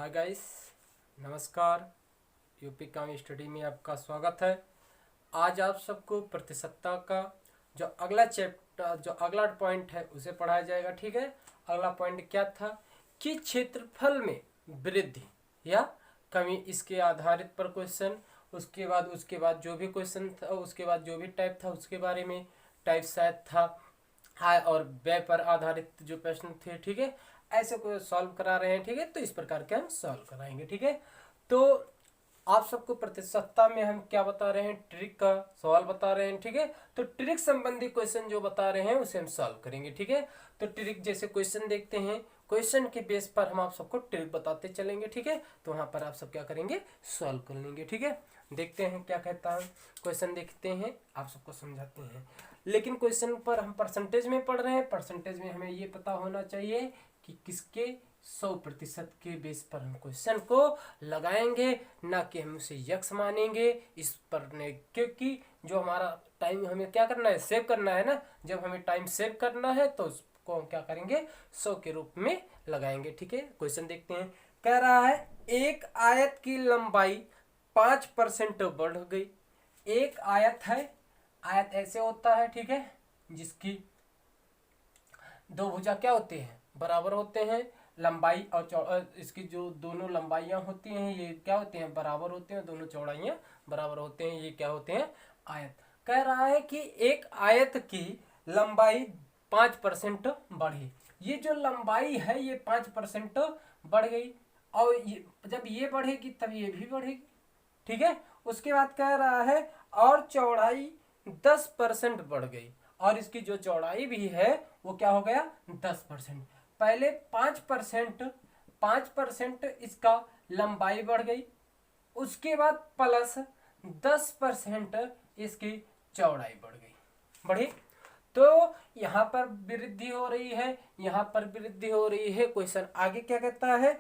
Hi guys, नमस्कार। UP काम study में आपका स्वागत है। आज आप सबको प्रतिशतता का जो अगला चैप्टर जो अगला पॉइंट है उसे पढ़ाया जाएगा। ठीक है, अगला पॉइंट क्या था कि क्षेत्रफल में वृद्धि या कमी, इसके आधारित पर क्वेश्चन। उसके बाद जो भी क्वेश्चन था, उसके बाद जो भी टाइप था उसके बारे में टाइप शायद था हाय और व्यय पर आधारित जो प्रश्न थे। ठीक है, ऐसे को सॉल्व करा रहे हैं। ठीक है, तो इस प्रकार के हम सॉल्व कराएंगे। ठीक है, तो आप सबको प्रतिशतता में हम क्या बता रहे हैं, ट्रिक का सवाल बता रहे हैं। ठीक है, तो ट्रिक संबंधी क्वेश्चन जो बता रहे हैं उसे हम सॉल्व करेंगे। ठीक है, तो ट्रिक जैसे क्वेश्चन देखते हैं, क्वेश्चन के बेस पर हम आप सबको ट्रिक बताते चलेंगे। ठीक है, तो वहां पर आप सब क्या करेंगे, सॉल्व कर लेंगे। ठीक है, देखते हैं क्या कहता है क्वेश्चन, देखते हैं आप सबको समझाते हैं। लेकिन क्वेश्चन पर हम परसेंटेज में पढ़ रहे हैं, परसेंटेज में हमें ये पता होना चाहिए कि किसके 100% के बेस पर हम क्वेश्चन को लगाएंगे, ना कि हम उसे यक्स मानेंगे इस पर ने, क्योंकि जो हमारा टाइम हमें क्या करना है, सेव करना है ना। जब हमें टाइम सेव करना है तो उसको हम क्या करेंगे, 100 के रूप में लगाएंगे। ठीक है, क्वेश्चन देखते हैं। कह रहा है एक आयत की लंबाई 5% बढ़ गई। एक आयत है, आयत ऐसे होता है, ठीक है, जिसकी दो भुजा क्या होते हैं, बराबर होते हैं। लंबाई और इसकी जो दोनों लंबाइयां होती हैं ये क्या होते हैं, बराबर होते हैं। दोनों चौड़ाइयां बराबर होते हैं, ये क्या होते हैं, आयत। कह रहा है कि एक आयत की लंबाई 5% बढ़ी। ये जो लंबाई है ये 5% बढ़ गई, और जब ये बढ़ेगी तब ये भी बढ़ेगी। ठीक है, उसके बाद कह रहा है और चौड़ाई 10% बढ़ गई, और इसकी जो चौड़ाई भी है वो क्या हो गया, 10%। पहले 5% इसका लंबाई बढ़ गई, उसके बाद प्लस 10% इसकी चौड़ाई बढ़ गई, बढ़ी। तो यहाँ पर वृद्धि हो रही है, यहाँ पर वृद्धि हो रही है। क्वेश्चन आगे क्या कहता है,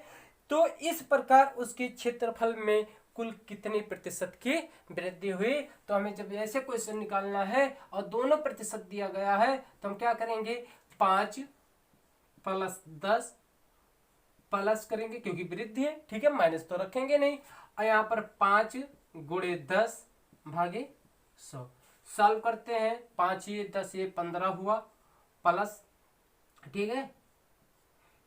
तो इस प्रकार उसके क्षेत्रफल में कुल कितनी प्रतिशत की वृद्धि हुई। तो हमें जब ऐसे क्वेश्चन निकालना है और दोनों प्रतिशत दिया गया है तो हम क्या करेंगे, 5 + 10 प्लस करेंगे क्योंकि वृद्धि है। ठीक है, माइनस तो रखेंगे नहीं, और यहाँ पर 5 × 10 भागे 100 सॉल्व करते हैं। 5 ये 10 ये 15 हुआ प्लस, ठीक है,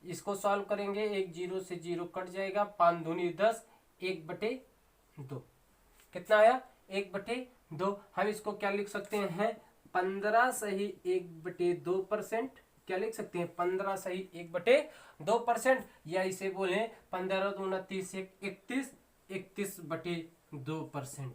इसको सॉल्व करेंगे, एक 0 से 0 कट जाएगा, 5 दूनी 10, 1/2 कितना आया, 1/2। हम इसको क्या लिख सकते हैं, 15 सही 1/2%। क्या लिख सकते हैं, 15 सही 1/2%, या इसे बोले 15 दूना 30 31, 31/2%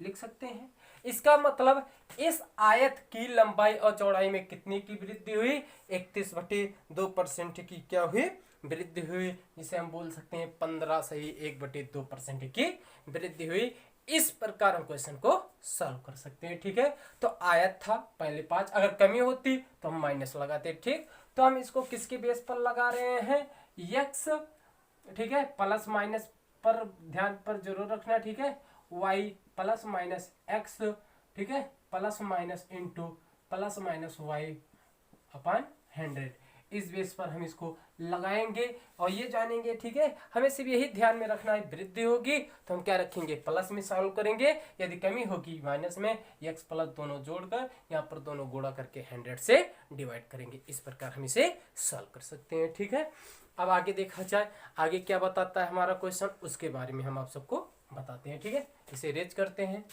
लिख सकते हैं। इसका मतलब इस आयत की लंबाई और चौड़ाई में कितनी की वृद्धि हुई, 31/2% की क्या हुई, वृद्धि हुई, जिसे हम बोल सकते हैं 15 सही 1/2% की वृद्धि हुई। इस प्रकार हम क्वेश्चन को सॉल्व कर सकते हैं। ठीक है, तो आयत था पहले 5, अगर कमी होती तो हम माइनस लगाते। ठीक, तो हम इसको किसके बेस पर लगा रहे हैं, यक्स। ठीक है, प्लस माइनस पर ध्यान पर जरूर रखना। ठीक है, y ± x, ठीक है, plus minus into plus minus y/100, इस बेस पर हम इसको लगाएंगे और ये जानेंगे। ठीक है, हमें सिर्फ यही ध्यान में रखना है, वृद्धि होगी तो हम क्या रखेंगे, प्लस में सॉल्व करेंगे, यदि कमी होगी माइनस में, x प्लस दोनों जोड़कर यहाँ पर दोनों गुणा करके 100 से डिवाइड करेंगे। इस प्रकार हम इसे सॉल्व कर सकते हैं। ठीक है, अब आगे देखा जाए, आगे क्या बताता है हमारा क्वेश्चन, उसके बारे में हम आप सबको बताते हैं। ठीक है, इसे रेज करते हैं।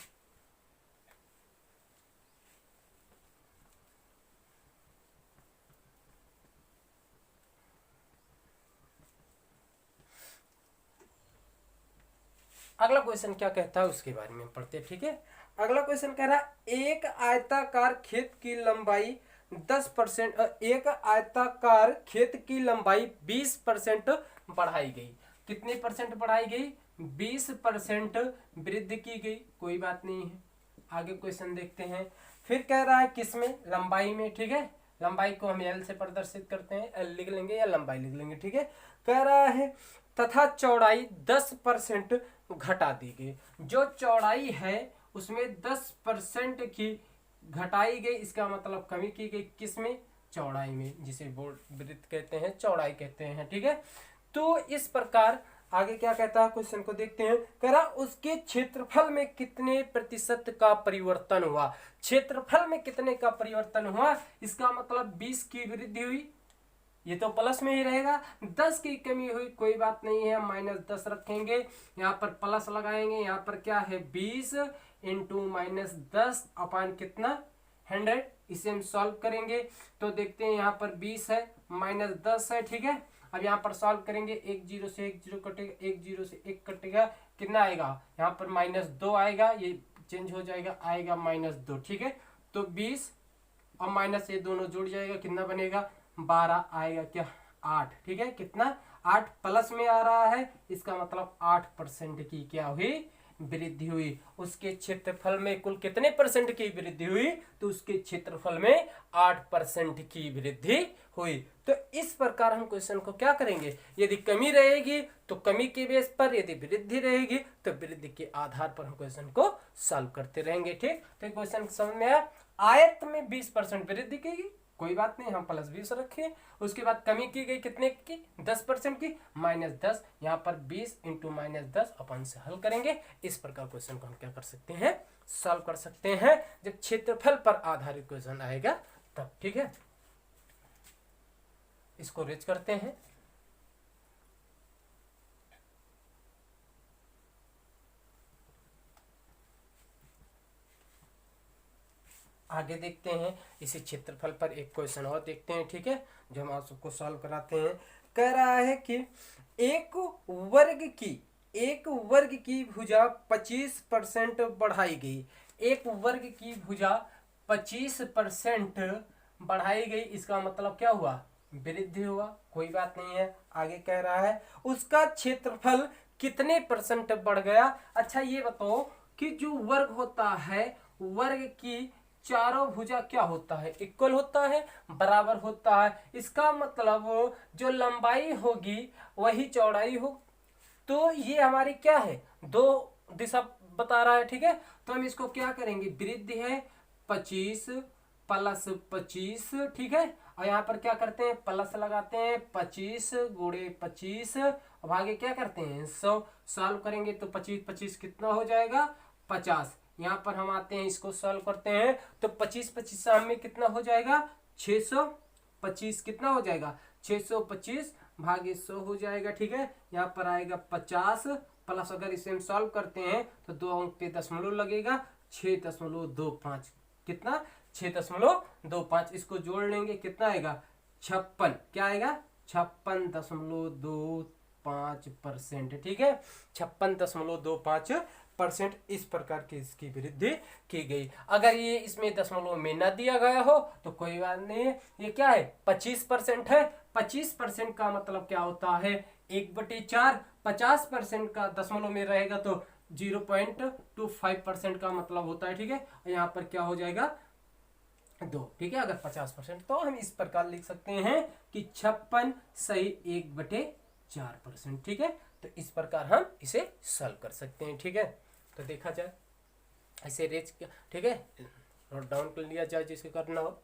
अगला क्वेश्चन क्या कहता है उसके बारे में पढ़ते हैं। ठीक है, अगला क्वेश्चन कह रहा है एक आयताकार खेत की लंबाई 10%, एक आयताकार खेत की लंबाई 20% बढ़ाई गई। कितने परसेंट बढ़ाई गई, 20% वृद्धि की गई। कोई बात नहीं है, आगे क्वेश्चन देखते हैं। फिर कह रहा है किसमें, लंबाई में। ठीक है, लंबाई को हम एल से प्रदर्शित करते हैं, एल लिख लेंगे या लंबाई लिख लेंगे। ठीक है, कह रहा है तथा चौड़ाई 10% घटा दी गई। जो चौड़ाई है उसमें 10% की घटाई गई, इसका मतलब कमी की गई किसमें, चौड़ाई में, जिसे वृत्त कहते हैं, चौड़ाई कहते हैं। ठीक है, तो इस प्रकार आगे क्या कहता है क्वेश्चन को देखते हैं। कह रहा उसके क्षेत्रफल में कितने प्रतिशत का परिवर्तन हुआ। क्षेत्रफल में कितने का परिवर्तन हुआ, इसका मतलब 20 की वृद्धि हुई, ये तो प्लस में ही रहेगा। 10 की कमी हुई, कोई बात नहीं है, -10 रखेंगे, यहाँ पर प्लस लगाएंगे, यहाँ पर क्या है 20 इंटू -10 अपान कितना 100। इसे हम सॉल्व करेंगे तो देखते हैं यहाँ पर 20 है -10 है, ठीक है। अब यहाँ पर सॉल्व करेंगे, एक जीरो से एक जीरो कटेगा, एक जीरो से एक कटेगा, कितना आएगा यहाँ पर -2 आएगा, ये चेंज हो जाएगा, आएगा -2, ठीक है। तो 20 और माइनस ये दोनों जुड़ जाएगा, कितना बनेगा 12 आएगा, क्या 8, ठीक है। कितना 8 प्लस में आ रहा है, इसका मतलब 8% की क्या हुई वृद्धि हुई। उसके क्षेत्रफल में कुल कितने परसेंट की वृद्धि हुई, तो उसके क्षेत्रफल में 8% की वृद्धि हुई। तो इस प्रकार हम क्वेश्चन को क्या करेंगे, यदि कमी रहेगी तो कमी के बेस पर, यदि वृद्धि रहेगी तो वृद्धि के आधार पर हम क्वेश्चन को सॉल्व करते रहेंगे, ठीक। तो क्वेश्चन समझ में आया। आयत में 20% वृद्धि की गई, कोई बात नहीं, हम +20 रखे। उसके बाद कमी की गई कितने की, 10% की, -10, यहाँ पर 20 इंटू -10 अपन से हल करेंगे। इस प्रकार क्वेश्चन को हम क्या कर सकते हैं, सॉल्व कर सकते हैं, जब क्षेत्रफल पर आधारित क्वेश्चन आएगा तब, ठीक है। इसको रेज करते हैं। आगे देखते हैं, इसी क्षेत्रफल पर एक क्वेश्चन और देखते हैं, ठीक है, जो हम आप सबको सॉल्व कराते हैं। कह रहा है कि एक वर्ग की भुजा 25% बढ़ाई गई। एक वर्ग की भुजा 25% बढ़ाई गई, इसका मतलब क्या हुआ, वृद्धि हुआ, कोई बात नहीं है। आगे कह रहा है उसका क्षेत्रफल कितने % बढ़ गया। अच्छा ये बताओ कि जो वर्ग होता है, वर्ग की चारों भुजा क्या होता है, इक्वल होता है, बराबर होता है। इसका मतलब जो लंबाई होगी वही चौड़ाई हो, तो ये हमारी क्या है, 2 दिशा बता रहा है, ठीक है। तो हम इसको क्या करेंगे, वृद्धि है 25 + 25, ठीक है, और यहाँ पर क्या करते हैं, प्लस लगाते हैं, 25 गुणे 25, अब आगे क्या करते हैं 100। सॉल्व करेंगे तो 25 कितना हो जाएगा 50। यहाँ पर हम आते हैं, इसको सॉल्व करते हैं तो 25 में कितना हो जाएगा 625, कितना हो जाएगा 625 भागे 100 हो जाएगा, ठीक है। यहाँ पर आएगा 50 प्लस, अगर इसे हम सॉल्व करते हैं तो 2 अंक पे दशमलव लगेगा, 6.25, कितना 6.25, इसको जोड़ लेंगे, कितना आएगा 56, क्या आएगा 56.25%, ठीक है, 56.25%। इस प्रकार की इसकी वृद्धि की गई। अगर ये इसमें दशमलव में न दिया गया हो तो कोई बात नहीं है, ये क्या है 25% है। 25% का मतलब क्या होता है 1/4, 50% का दशमलव में रहेगा तो 0.25% का मतलब होता है, ठीक है। यहाँ पर क्या हो जाएगा 2, ठीक है। अगर 50% तो हम इस प्रकार लिख सकते हैं कि 56 सही 1/4%, ठीक है। तो इस प्रकार हम इसे सॉल्व कर सकते हैं, ठीक है। तो देखा जाए ऐसे रेज, ठीक है, नोट डाउन कर लिया जाए जिसे करना हो।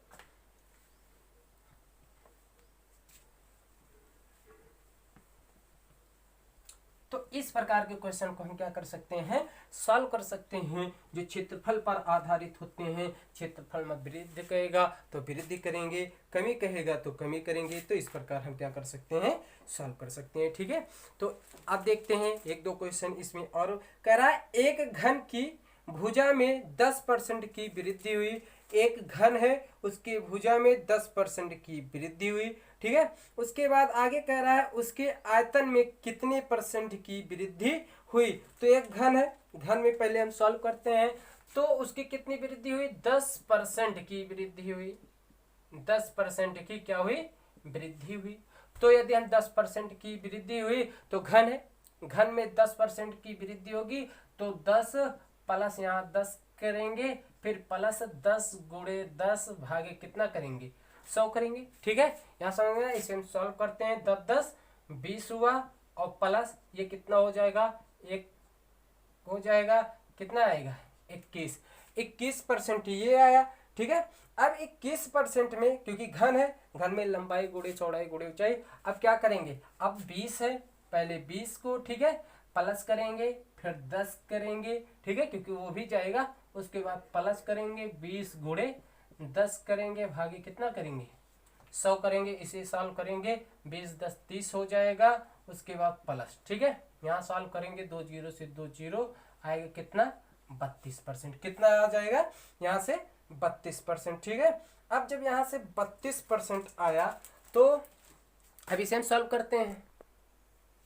तो इस प्रकार के क्वेश्चन को हम क्या कर सकते हैं, सॉल्व कर सकते हैं, जो क्षेत्रफल पर आधारित होते हैं। क्षेत्रफल में वृद्धि कहेगा तो वृद्धि करेंगे, कमी कहेगा तो कमी करेंगे। तो इस प्रकार हम क्या कर सकते हैं, सॉल्व कर सकते हैं, ठीक है। तो अब देखते हैं 1-2 क्वेश्चन इसमें और। कह रहा है एक घन की भुजा में 10% की वृद्धि हुई। एक घन है, उसकी भुजा में 10% की वृद्धि हुई, ठीक है। उसके बाद आगे कह रहा है उसके आयतन में कितने % की वृद्धि हुई। तो एक घन है, घन में पहले हम सॉल्व करते हैं, तो उसकी कितनी वृद्धि हुई 10% की वृद्धि हुई। 10% की क्या हुई वृद्धि हुई। तो यदि हम 10% की वृद्धि हुई तो घन है, घन में 10% की वृद्धि होगी तो 10 प्लस यहाँ 10 करेंगे, फिर प्लस 10 गुणे 10 भागे कितना करेंगे 100 करेंगे, ठीक है। यहाँ समझ में, इसे हम सॉल्व करते हैं, 10 10 20 हुआ और प्लस ये कितना हो जाएगा 1 हो जाएगा, कितना आएगा 21% ये आया, ठीक है। अब 21% में, क्योंकि घन है, घन में लंबाई गुणे चौड़ाई गुणे ऊंचाई, अब क्या करेंगे, अब 20 है पहले 20 को, ठीक है, प्लस करेंगे, फिर 10 करेंगे, ठीक है, क्योंकि वो भी जाएगा, उसके बाद प्लस करेंगे 20 गुणे 10 करेंगे, भागे कितना करेंगे 100 करेंगे, इसे सॉल्व करेंगे, 20 10 30 हो जाएगा, उसके बाद प्लस, ठीक है, यहाँ सॉल्व करेंगे, 2 जीरो से 2 जीरो आएगा कितना 32%, कितना आ जाएगा यहाँ से 32%, ठीक है। अब जब यहाँ से 32% आया तो अब इसे हम सॉल्व करते हैं,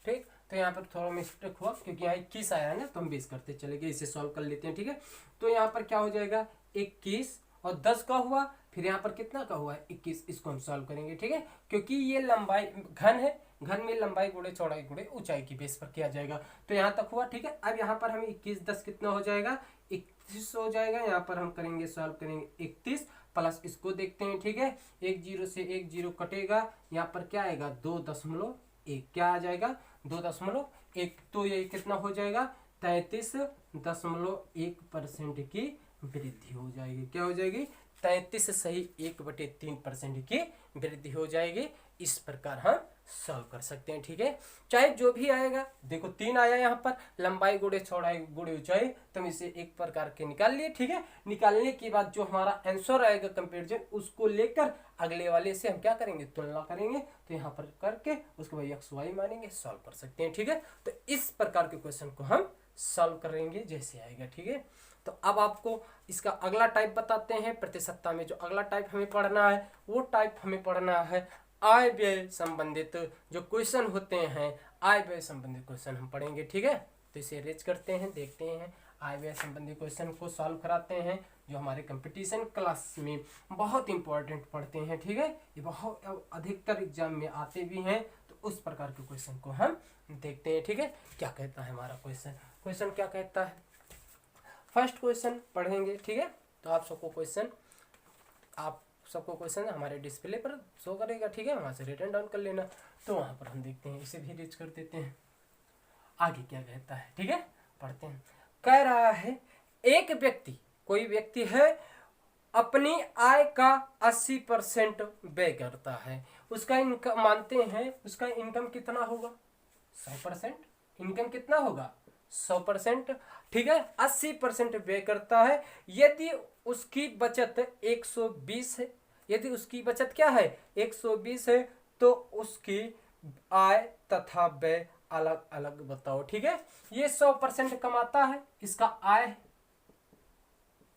ठीक, तो यहाँ पर थोड़ा मिस्टेक हुआ क्योंकि यहाँ 21 आया है ना, तो हम 20 करते चले गए, इसे सॉल्व कर लेते हैं, ठीक है। तो यहाँ पर क्या हो जाएगा 21 और 10 का हुआ, फिर यहाँ पर कितना का हुआ 21, इसको हम सॉल्व करेंगे, ठीक है, क्योंकि ये लंबाई घन है, घन में लंबाई गुणे चौड़ाई गुणे ऊंचाई की बेस पर किया जाएगा, तो यहाँ तक हुआ, ठीक है। अब यहाँ पर हमें 21 10 कितना हो जाएगा 31 हो जाएगा, यहाँ पर हम करेंगे सॉल्व करेंगे 31 प्लस इसको देखते हैं, ठीक है, 1 जीरो से 1 जीरो कटेगा, यहाँ पर क्या आएगा 2.1, क्या आ जाएगा 2.1, तो ये कितना हो जाएगा 33.1% की वृद्धि हो जाएगी, क्या हो जाएगी 33 सही 1/3% की वृद्धि हो जाएगी। इस प्रकार हम सॉल्व कर सकते हैं, ठीक है, चाहे जो भी आएगा, देखो 3 आया यहाँ पर, लंबाई गुणे चौड़ाई गुणे ऊंचाई, तो हम इसे एक प्रकार के निकाल लिए, ठीक है। निकालने के बाद जो हमारा आंसर आएगा कंपैरिजन, उसको लेकर अगले वाले से हम क्या करेंगे तुलना करेंगे, तो यहाँ पर करके उसके बाद एक्स वाई मानेंगे, सॉल्व कर सकते हैं, ठीक है। तो इस प्रकार के क्वेश्चन को हम सॉल्व करेंगे जैसे आएगा, ठीक है। तो अब आपको इसका अगला टाइप बताते हैं, प्रतिशतता में जो अगला टाइप हमें पढ़ना है, वो टाइप हमें पढ़ना है आय व्यय संबंधित जो क्वेश्चन होते हैं, आय व्यय संबंधित क्वेश्चन हम पढ़ेंगे, ठीक है। तो इसे रेज करते हैं, देखते हैं, आय व्यय संबंधित क्वेश्चन को सॉल्व कराते हैं, जो हमारे कंपटीशन क्लास में बहुत इंपॉर्टेंट पढ़ते हैं, ठीक है, ये बहुत अधिकतर एग्जाम में आते भी हैं, तो उस प्रकार के क्वेश्चन को हम देखते हैं, ठीक है। क्या कहता है हमारा क्वेश्चन क्या कहता है, फर्स्ट क्वेश्चन पढ़ेंगे, ठीक है। तो आप सबको क्वेश्चन हमारे डिस्प्ले पर शो करेगा, ठीक है, वहां से रिटर्न डाउन कर लेना, तो वहां पर हम देखते हैं, इसे भी रीच कर देते हैं। आगे क्या कहता है, ठीक है, पढ़ते हैं। कह रहा है एक व्यक्ति, कोई व्यक्ति है, अपनी आय का 80% व्यय करता है, उसका इनकम मानते हैं, उसका इनकम कितना होगा 100%, इनकम कितना होगा 100%, ठीक है, 80% व्यय करता है। यदि उसकी बचत 120 है, यदि उसकी बचत क्या है 120 है, तो उसकी आय तथा व्यय अलग अलग बताओ, ठीक है। ये 100% कमाता है, इसका आय है,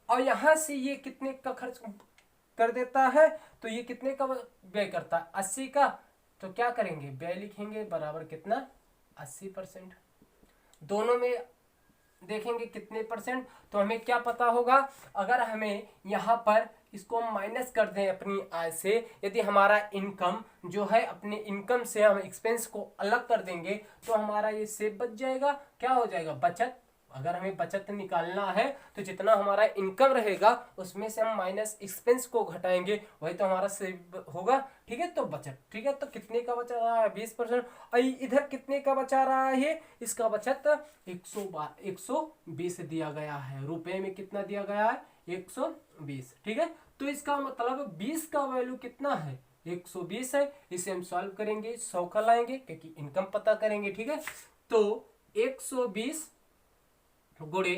और यहां से ये कितने का खर्च कर देता है, तो ये कितने का व्यय करता है 80 का, तो क्या करेंगे व्यय लिखेंगे बराबर कितना 80%, दोनों में देखेंगे कितने परसेंट, तो हमें क्या पता होगा, अगर हमें यहाँ पर इसको माइनस कर दें अपनी आय से, यदि हमारा इनकम जो है, अपने इनकम से हम एक्सपेंस को अलग कर देंगे, तो हमारा ये सेव बच जाएगा, क्या हो जाएगा बचत। अगर हमें बचत निकालना है तो जितना हमारा इनकम रहेगा उसमें से हम माइनस एक्सपेंस को घटाएंगे, वही तो हमारा सेव होगा, ठीक है, तो बचत, ठीक है। तो कितने का बचा रहा है 20%, और इधर कितने का बचा रहा है, इसका बचत 120 दिया गया है, रुपए में कितना दिया गया है 120, ठीक है। तो इसका मतलब 20 का वैल्यू कितना है 120 है, इसे हम सॉल्व करेंगे 100 का लाएंगे क्योंकि इनकम पता करेंगे, ठीक है। तो 120 गुणे,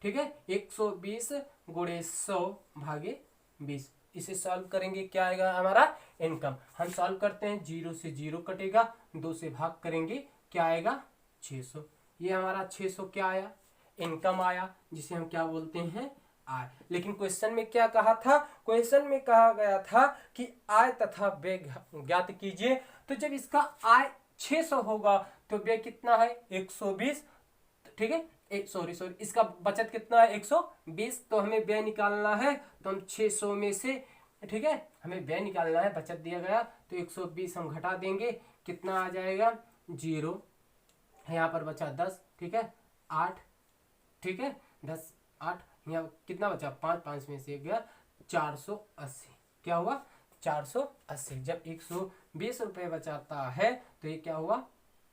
ठीक है, 120 गुणे 100 भागे 20, इसे सॉल्व करेंगे, क्या आएगा हमारा इनकम। हम सॉल्व करते हैं, 0 से 0 कटेगा, 2 से भाग करेंगे, क्या आएगा 600, ये हमारा 600 क्या आया इनकम आया, जिसे हम क्या बोलते हैं आय। लेकिन क्वेश्चन में क्या कहा था, क्वेश्चन में कहा गया था कि आय तथा व्यय ज्ञात कीजिए, तो जब इसका आय 600 होगा तो व्यय कितना है 120, ठीक है, सॉरी इसका बचत कितना है 120, तो हमें व्यय निकालना है, तो हम 600 में से, ठीक है, हमें व्यय निकालना है, बचत दिया गया, तो 120 हम घटा देंगे, कितना आ जाएगा 0, यहाँ पर बचा 10, ठीक है 8, ठीक है 10 8, यहाँ कितना बचा 5, 5 में से गया 480, क्या हुआ 480। जब 120 रुपये बचाता है तो ये क्या हुआ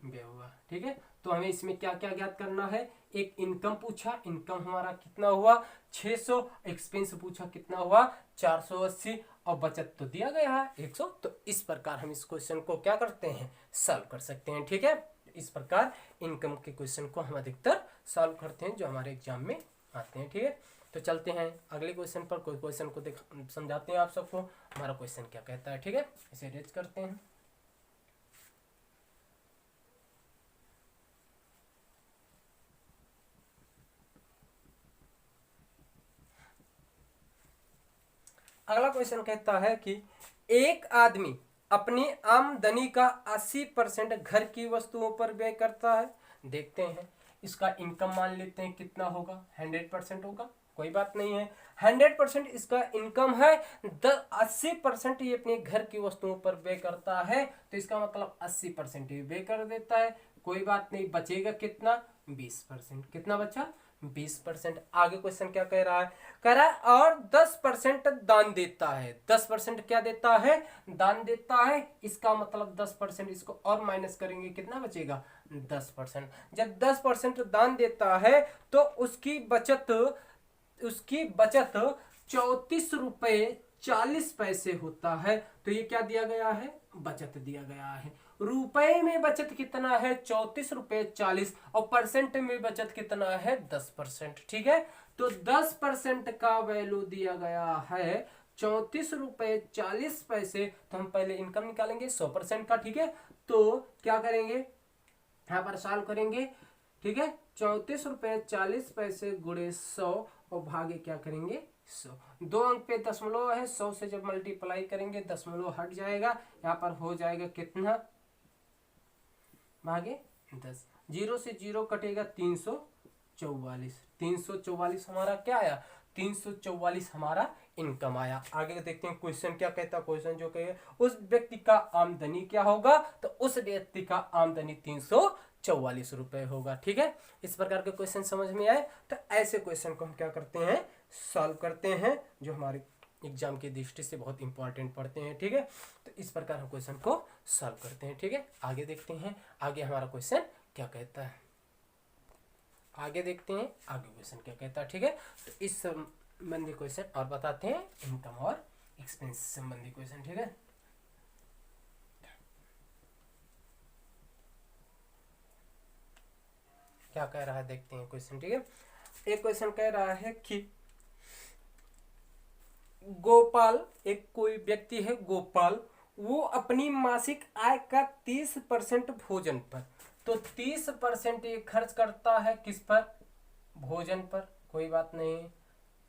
व्यय हुआ, ठीक है। तो हमें इसमें क्या क्या ज्ञात करना है, एक इनकम पूछा, इनकम हमारा कितना हुआ 600, एक्सपेंस पूछा कितना हुआ 480, और बचत तो दिया गया है 100। तो इस प्रकार हम इस क्वेश्चन को क्या करते हैं सॉल्व कर सकते हैं, ठीक है। इस प्रकार इनकम के क्वेश्चन को हम अधिकतर सॉल्व करते हैं जो हमारे एग्जाम में आते हैं। ठीक है, तो चलते हैं अगले क्वेश्चन पर। कोई क्वेश्चन को समझाते हैं आप सबको हमारा क्वेश्चन क्या कहता है। ठीक है, इसे रेज करते हैं। अगला क्वेश्चन कहता है कि एक आदमी अपनी आमदनी का 80% घर की वस्तुओं पर व्यय करता है। देखते हैं इसका इनकम मान लेते हैं कितना होगा, 100% होगा, कोई बात नहीं है। 100% इसका इनकम है, 80% ये अपने घर की वस्तुओं पर व्यय करता है, तो इसका मतलब 80% ये व्यय कर देता है, कोई बात नहीं। बचेगा कितना, 20%। कितना बचा, 20%। आगे क्वेश्चन क्या कह रहा है, कह रहा है और 10% दान देता है। 10% क्या देता है, दान देता है, इसका मतलब 10%, इसको और माइनस करेंगे कितना बचेगा, 10%। जब 10% दान देता है तो उसकी बचत 34 रुपये 40 पैसे होता है। तो ये क्या दिया गया है, बचत दिया गया है। रुपए में बचत कितना है, 34 रुपये 40, और परसेंट में बचत कितना है, 10%। ठीक है, तो 10% का वैल्यू दिया गया है 34 रुपये 40 पैसे। तो हम पहले इनकम निकालेंगे 100% का। ठीक है, तो क्या करेंगे, यहाँ पर सॉल्व करेंगे। ठीक है, 34 रुपये 40 पैसे गुणे 100 और भागे क्या करेंगे, 100। 2 अंक पे दशमलव है, 100 से जब मल्टीप्लाई करेंगे दशमलव हट जाएगा, यहाँ पर हो जाएगा कितना, भागे 10। 0 से 0 कटेगा, 344। 344 हमारा क्या आया, 344 हमारा इनकम आया। आगे देखते हैं क्वेश्चन क्या कहता है। क्वेश्चन जो कहे उस व्यक्ति का आमदनी क्या होगा, तो उस व्यक्ति का आमदनी 344 रुपए होगा। ठीक है, इस प्रकार के क्वेश्चन समझ में आए तो ऐसे क्वेश्चन को हम क्या करते हैं, सॉल्व करते हैं, जो हमारे एग्जाम की दृष्टि से बहुत इंपॉर्टेंट पढ़ते हैं। ठीक है, तो इस प्रकार हम क्वेश्चन को सॉल्व करते हैं। ठीक है, आगे देखते हैं आगे हमारा क्वेश्चन क्या कहता है। आगे देखते हैं आगे क्वेश्चन क्या कहता है। ठीक है, तो इस संबंधी क्वेश्चन और बताते हैं इनकम और एक्सपेंस संबंधी क्वेश्चन। ठीक है, क्या कह रहा है देखते हैं क्वेश्चन। ठीक है, एक क्वेश्चन कह रहा है कि गोपाल, एक कोई व्यक्ति है गोपाल, वो अपनी मासिक आय का 30% भोजन पर, तो 30% ये खर्च करता है किस पर, भोजन पर, कोई बात नहीं,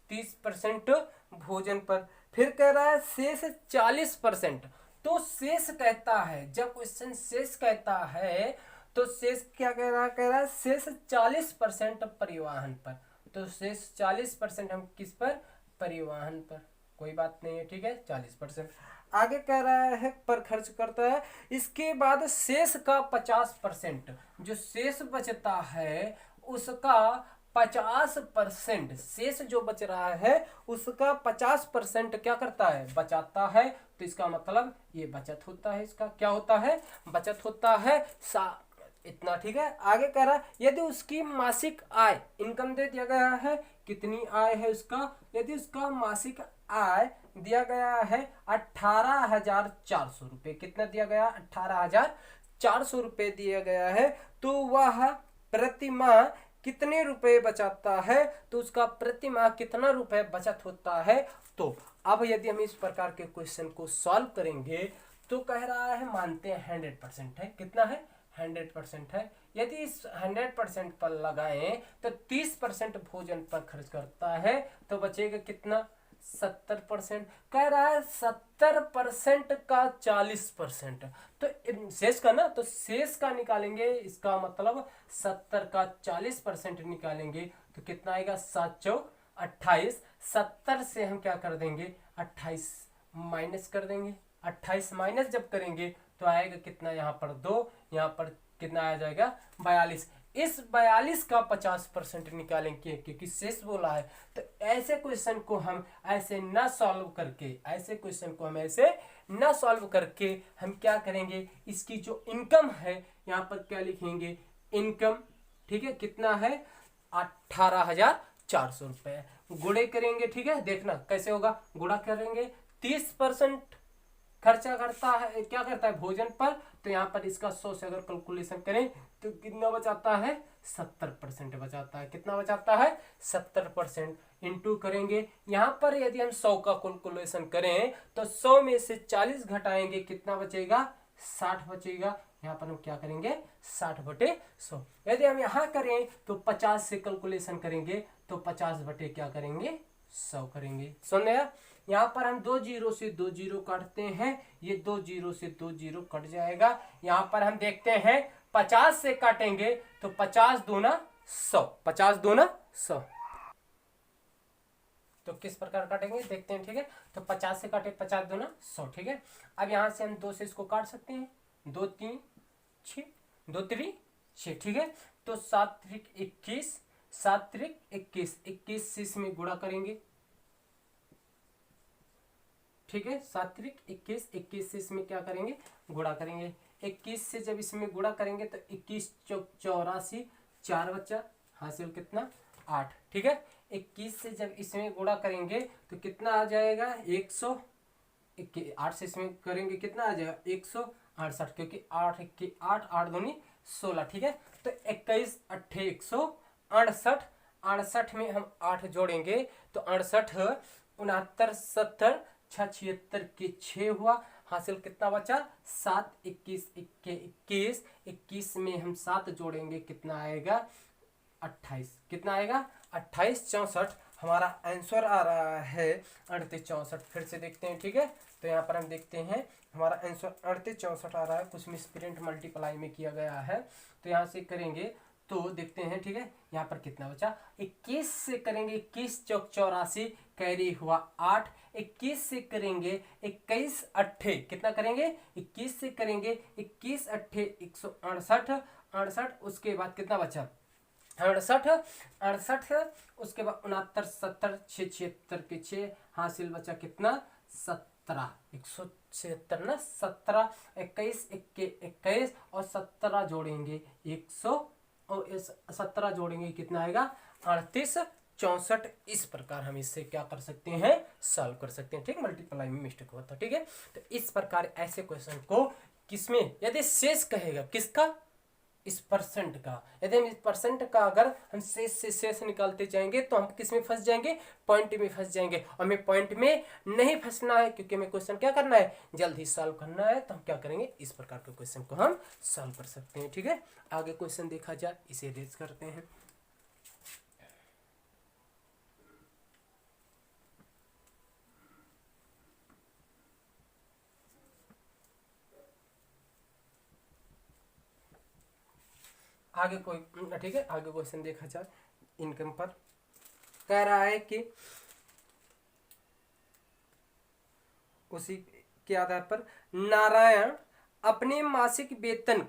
30% भोजन पर। फिर कह रहा है शेष 40%, तो शेष कहता है, जब क्वेश्चन शेष कहता है तो शेष क्या कह रहा है, कह रहा है शेष 40% परिवहन पर, तो शेष 40% हम किस पर, परिवहन पर, कोई बात नहीं है। ठीक है, 40%। आगे कह रहा है पर खर्च करता है, इसके बाद शेष का 50%, जो शेष बचता है उसका 50%, शेष जो बच रहा है उसका 50% क्या करता है, बचाता है। तो इसका मतलब ये बचत होता है, इसका क्या होता है, बचत होता है, इतना। ठीक है, आगे कह रहा है यदि उसकी मासिक आय, इनकम दे दिया गया है, कितनी आय है उसका, यदि उसका मासिक आय दिया गया है 18,400 रुपये, कितना दिया गया, 18,400 रुपये दिया गया है, तो वह प्रति माह कितने रुपए बचाता है, तो उसका प्रति माह कितना रुपए बचत होता है। तो अब यदि हम इस प्रकार के क्वेश्चन को सॉल्व करेंगे तो कह रहा है मानते हैं 100% है, कितना है, 100% है। यदि इस 100% पर लगाएं तो 30% भोजन पर खर्च करता है, तो बचेगा कितना, 70%। कह रहा है 70% का 40%, तो शेष का ना, तो शेष का निकालेंगे, इसका मतलब 70 का 40% निकालेंगे तो कितना आएगा, 7 चौक 28। 70 से हम क्या कर देंगे, 28 माइनस कर देंगे, 28 माइनस जब करेंगे तो आएगा कितना, यहाँ पर 2, यहाँ पर कितना आ जाएगा, 42। इस 42 का 50% निकालेंगे क्योंकि शेष बोला है। तो ऐसे क्वेश्चन को हम ऐसे ना सॉल्व करके, ऐसे क्वेश्चन को हम ऐसे ना सॉल्व करके हम क्या करेंगे, इसकी जो इनकम है यहाँ पर क्या लिखेंगे, इनकम। ठीक है, कितना है, 18,400 रुपये, गुणे करेंगे। ठीक है, देखना कैसे होगा, गुणा करेंगे, 30% खर्चा करता है, क्या करता है भोजन पर, तो यहाँ पर इसका 100 से अगर कैलकुलेशन करें तो कितना बचाता है 70% बचाता है। कितना बचाता है 70%। इंटू करेंगे यहाँ पर, यदि हम 100 का कैलकुलेशन करें तो 100 में से 40 घटाएंगे कितना बचेगा 60 बचेगा। यहाँ पर हम क्या करेंगे 60/100। यदि हम यहाँ करें तो 50 से कैलकुलेशन करेंगे तो 50 बटे क्या करेंगे 100 करेंगे। सुन यार, यहाँ पर हम 2 जीरो से 2 जीरो काटते हैं, ये 2 जीरो से 2 जीरो कट जाएगा। यहाँ पर हम देखते हैं 50 से काटेंगे तो 50 दूना 100, 50 दूना 100। तो किस प्रकार काटेंगे देखते हैं, ठीक है। तो 50 से काटे 50 दूना 100, ठीक है। अब यहाँ से हम 2 से इसको काट सकते हैं, 2 3 6, 2 3 6, ठीक है। तो 7 3 21, 7 3 21, 21 से इसमें गुणा करेंगे, ठीक है। 7 3 21, 21 से इसमें क्या करेंगे गुणा करेंगे। 21 से जब इसमें गुणा करेंगे तो 21 चौक 84, 4 बच्चा हासिल कितना 8, ठीक है। 21 से जब इसमें गुणा करेंगे तो कितना आ जाएगा 100, 8 से इसमें करेंगे कितना आ जाएगा 168, क्योंकि 8 1 8, 8 दूनी 16, ठीक है। तो 21 8 168, 68 में हम 8 जोड़ेंगे तो 68 69 70 76 के 6 हुआ, हासिल कितना बचा 7 21 21, 21 में हम 7 जोड़ेंगे कितना आएगा 28, कितना आएगा 28 64। हमारा आंसर आ रहा है 38 64। फिर से देखते हैं, ठीक है। तो यहाँ पर हम देखते हैं हमारा आंसर 38 64 आ रहा है, कुछ मिसप्रिंट मल्टीप्लाई में किया गया है। तो यहाँ से करेंगे तो देखते हैं, ठीक है। यहाँ पर कितना बचा 21 से करेंगे 21 चौक 84, कैरी हुआ 8। 21 से करेंगे 21 8, कितना करेंगे 21 से करेंगे 21 8 168, 68 उसके बाद कितना बचा 68, 68 उसके बाद 69 70 76 के 6, हासिल बचा कितना 17, 176 ना 17, 21 21 और 17 जोड़ेंगे 100 और 17 जोड़ेंगे कितना आएगा 38 64। इस प्रकार हम इससे क्या कर सकते हैं सॉल्व कर सकते हैं, ठीक। मल्टीप्लाई में मिस्टेक हुआ था, ठीक है। तो इस प्रकार ऐसे क्वेश्चन को किसमें यदि शेष कहेगा किसका इस परसेंट का, यदि हम इस परसेंट का अगर हम शेष से शेष निकालते जाएंगे तो हम किस में फंस जाएंगे पॉइंट में फंस जाएंगे। हमें पॉइंट में नहीं फंसना है, क्योंकि हमें क्वेश्चन क्या करना है जल्द ही सॉल्व करना है। तो हम क्या करेंगे इस प्रकार के क्वेश्चन को हम सॉल्व कर सकते हैं, ठीक है। आगे क्वेश्चन देखा जाए, इसे रेज करते हैं। आगे कोई, ठीक है, आगे क्वेश्चन देखा जाए। इनकम पर कह रहा है कि उसी के आधार पर नारायण अपने मासिक वेतन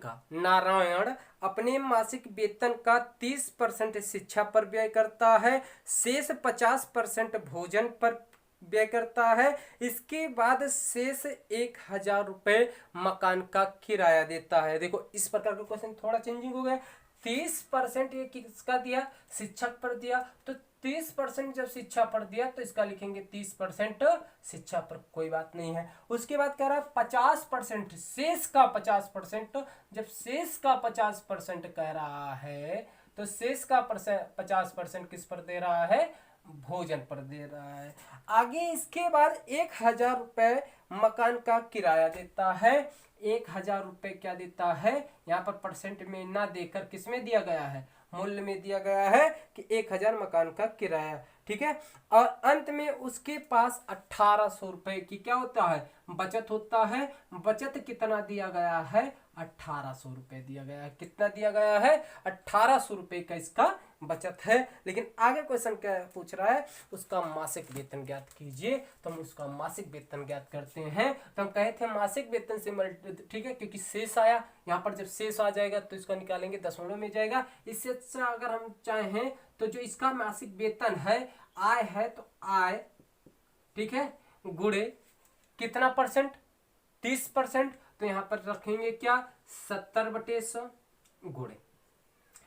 का 30% शिक्षा पर व्यय करता है, शेष 50% भोजन पर व्यय करता है, इसके बाद शेष 1000 रुपये मकान का किराया देता है। देखो इस प्रकार का क्वेश्चन थोड़ा चेंजिंग हो गया। 30% ये किसका दिया शिक्षक पर दिया, तो 30% जब शिक्षा पर दिया तो इसका लिखेंगे 30% शिक्षा पर, कोई बात नहीं है। उसके बाद कह रहा है 50% शेष का 50%, जब शेष का 50% कह रहा है तो शेष का 50% किस पर दे रहा है भोजन पर दे रहा है। आगे इसके बाद 1000 रुपये मकान का किराया देता है। 1000 रुपये क्या देता है, यहाँ पर परसेंट में ना देकर किस में दिया गया है मूल्य में दिया गया है कि 1000 मकान का किराया, ठीक है। और अंत में उसके पास 1800 रुपये की क्या होता है बचत होता है। बचत कितना दिया गया है 1800 रुपये दिया गया है। कितना दिया गया है 1800 रुपये का इसका बचत है। लेकिन आगे क्वेश्चन क्या पूछ रहा है उसका मासिक वेतन ज्ञात कीजिए। तो हम उसका मासिक वेतन ज्ञात करते हैं। तो हम कहे थे मासिक वेतन से ठीक है, क्योंकि शेष आया, यहाँ पर जब शेष आ जाएगा तो इसका निकालेंगे दशमलव में जाएगा। इससे अच्छा अगर हम चाहें तो जो इसका मासिक वेतन है आय है तो आय, ठीक है, गुणे कितना परसेंट 30%, तो यहाँ पर रखेंगे क्या 70/100 गुणे,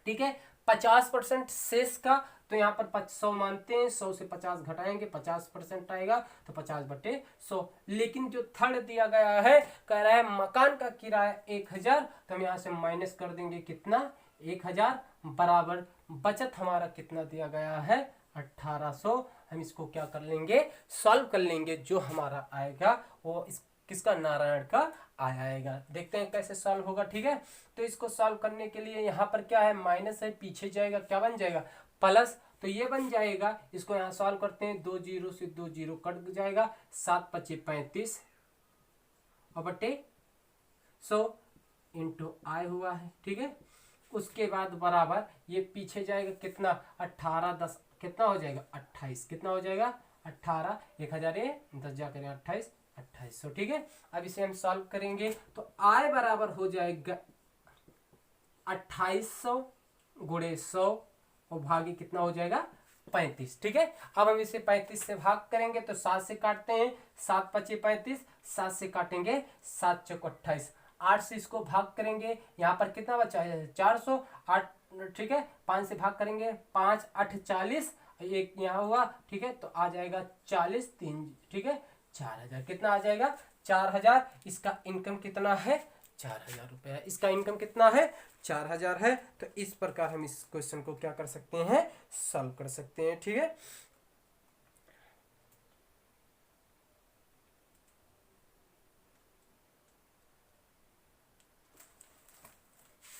ठीक है। 50% शेष का तो यहाँ पर 100 मानते हैं, 100 से 50 घटाएंगे 50% आएगा, तो 50/100। लेकिन जो थर्ड दिया गया है, कह रहा है मकान का किराया 1000, तो हम यहाँ से माइनस कर देंगे कितना, 1000 बराबर बचत हमारा कितना दिया गया है, 1800। हम इसको क्या कर लेंगे, सॉल्व कर लेंगे। जो हमारा आएगा वो किसका, नारायण का आएगा। देखते हैं कैसे सॉल्व होगा। ठीक है, तो इसको सॉल्व करने के लिए यहाँ पर क्या है, माइनस है, पीछे जाएगा क्या बन जाएगा, प्लस, तो ये बन जाएगा। इसको यहाँ सॉल्व करते हैं, 2 0 से 2 0 कट जाएगा, 7 5 35 और बटे 100 इंटू आई हुआ है। ठीक है, उसके बाद बराबर ये पीछे जाएगा कितना, 18 10 कितना हो जाएगा, 28 कितना हो जाएगा, 18 1000 10 जा करें 28 2800। ठीक है, अब इसे हम सॉल्व करेंगे तो आई बराबर हो जाएगा 2800 गुणे 100 और भागी कितना हो जाएगा, 35। ठीक है, अब हम इसे 35 से भाग करेंगे तो 7 से काटते हैं, 7 5 35, 7 से काटेंगे 7 चौक 28, 8 से इसको भाग करेंगे, यहाँ पर कितना बचा है, 400, 8, ठीक है, 5 से भाग करेंगे, 5 8 40, एक यहाँ हुआ। ठीक है, तो आ जाएगा 40 3, ठीक है, 4000 कितना आ जाएगा, 4000। इसका इनकम कितना है, 4000 रुपया है। इसका इनकम कितना है, 4000 है। तो इस प्रकार हम इस क्वेश्चन को क्या कर सकते हैं, सॉल्व कर सकते हैं। ठीक है,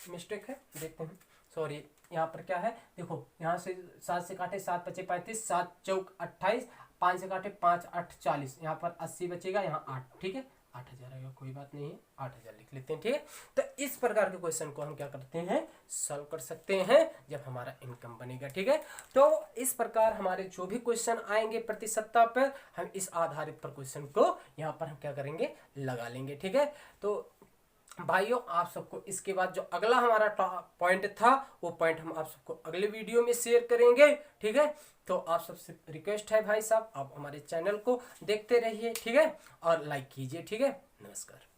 मिस्टेक है, देखते हैं, सॉरी, यहाँ पर क्या है, देखो यहाँ से 7 से काटे 7 5 35, 7 चौक 28, 5 से काटे 5 8 40, यहाँ पर 80 बचेगा, यहाँ 8, ठीक है, 8000 आएगा, कोई बात नहीं है, 8000 लिख लेते हैं। ठीक है, तो इस प्रकार के क्वेश्चन को हम क्या करते हैं, सॉल्व कर सकते हैं जब हमारा इनकम बनेगा। ठीक है, तो इस प्रकार हमारे जो भी क्वेश्चन आएंगे प्रतिशतता पर, हम इस आधारित पर क्वेश्चन को यहाँ पर हम क्या करेंगे, लगा लेंगे। ठीक है, तो भाइयों आप सबको इसके बाद जो अगला हमारा पॉइंट था, वो पॉइंट हम आप सबको अगले वीडियो में शेयर करेंगे। ठीक है, तो आप सबसे रिक्वेस्ट है भाई साहब, आप हमारे चैनल को देखते रहिए। ठीक है, और लाइक कीजिए। ठीक है, नमस्कार।